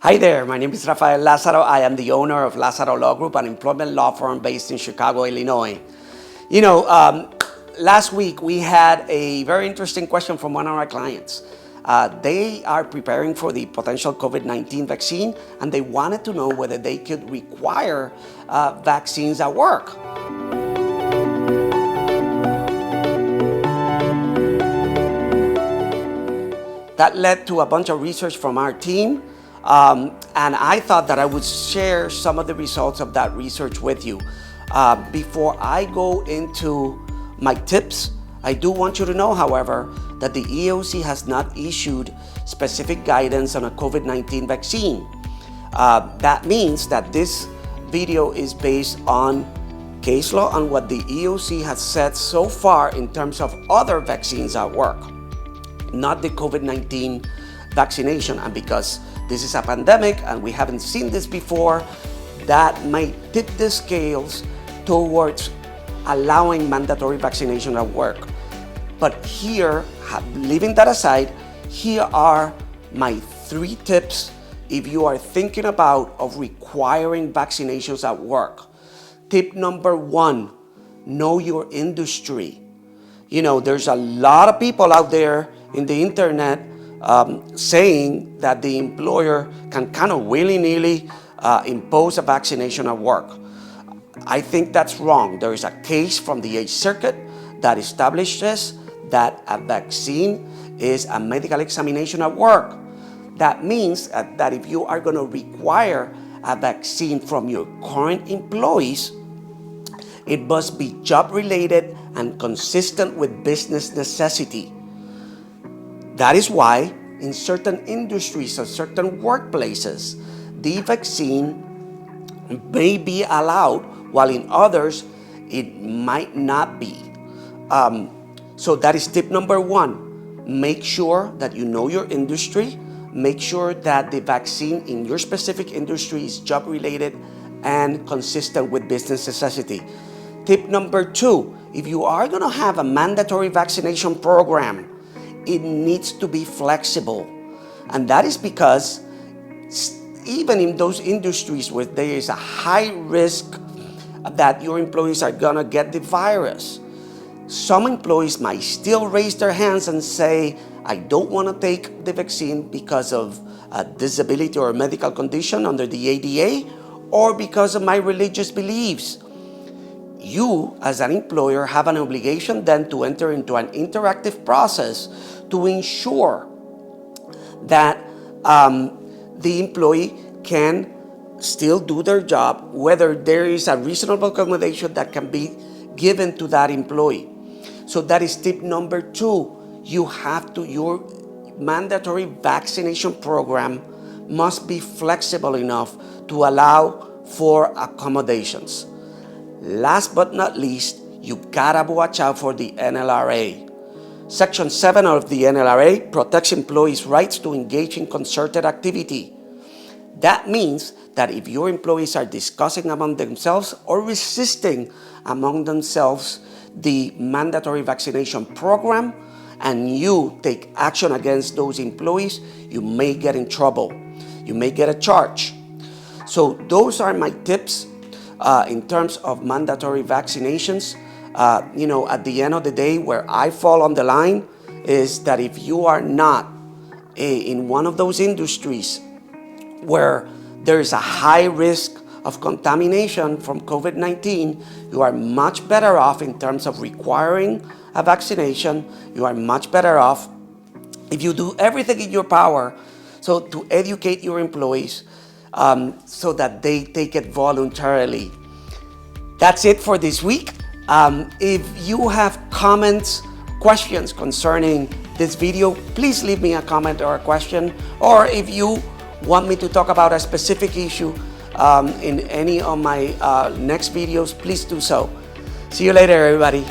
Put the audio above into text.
Hi there, my name is Rafael Lazaro. I am the owner of Lazaro Law Group, an employment law firm based in Chicago, Illinois. Last week we had a very interesting question from one of our clients. They are preparing for the potential COVID-19 vaccine, and they wanted to know whether they could require vaccines at work. That led to a bunch of research from our team. And I thought that I would share some of the results of that research with you. Before I go into my tips, I do want you to know, however, that the EOC has not issued specific guidance on a COVID-19 vaccine. That means that this video is based on case law and what the EOC has said so far in terms of other vaccines at work, not the COVID-19 vaccination. And because this is a pandemic and we haven't seen this before, that might tip the scales towards allowing mandatory vaccination at work. But here, leaving that aside, here are my 3 tips if you are thinking about requiring vaccinations at work. Tip number 1, know your industry. There's a lot of people out there in the internet saying that the employer can kind of willy-nilly impose a vaccination at work. I think that's wrong. There is a case from the 8th Circuit that establishes that a vaccine is a medical examination at work. That means that if you are going to require a vaccine from your current employees, it must be job-related and consistent with business necessity. That is why in certain industries or certain workplaces, the vaccine may be allowed, while in others, it might not be. So that is tip number 1. Make sure that you know your industry. Make sure that the vaccine in your specific industry is job-related and consistent with business necessity. Tip number 2, if you are going to have a mandatory vaccination program, it needs to be flexible. And that is because even in those industries where there is a high risk that your employees are gonna get the virus, some employees might still raise their hands and say, I don't want to take the vaccine because of a disability or a medical condition under the ADA or because of my religious beliefs. You, as an employer, have an obligation then to enter into an interactive process to ensure that the employee can still do their job, whether there is a reasonable accommodation that can be given to that employee. So that is tip number 2. Your mandatory vaccination program must be flexible enough to allow for accommodations. Last but not least, you gotta watch out for the NLRA. Section 7 of the NLRA protects employees' rights to engage in concerted activity. That means that if your employees are discussing among themselves or resisting among themselves the mandatory vaccination program and you take action against those employees, you may get in trouble. You may get a charge. So those are my tips in terms of mandatory vaccinations. At the end of the day, where I fall on the line is that if you are not in one of those industries where there is a high risk of contamination from COVID-19, you are much better off in terms of requiring a vaccination. You are much better off if you do everything in your power to educate your employees so that they take it voluntarily. That's it for this week. If you have comments, questions concerning this video, please leave me a comment or a question. Or if you want me to talk about a specific issue in any of my next videos, please do so. See you later, everybody.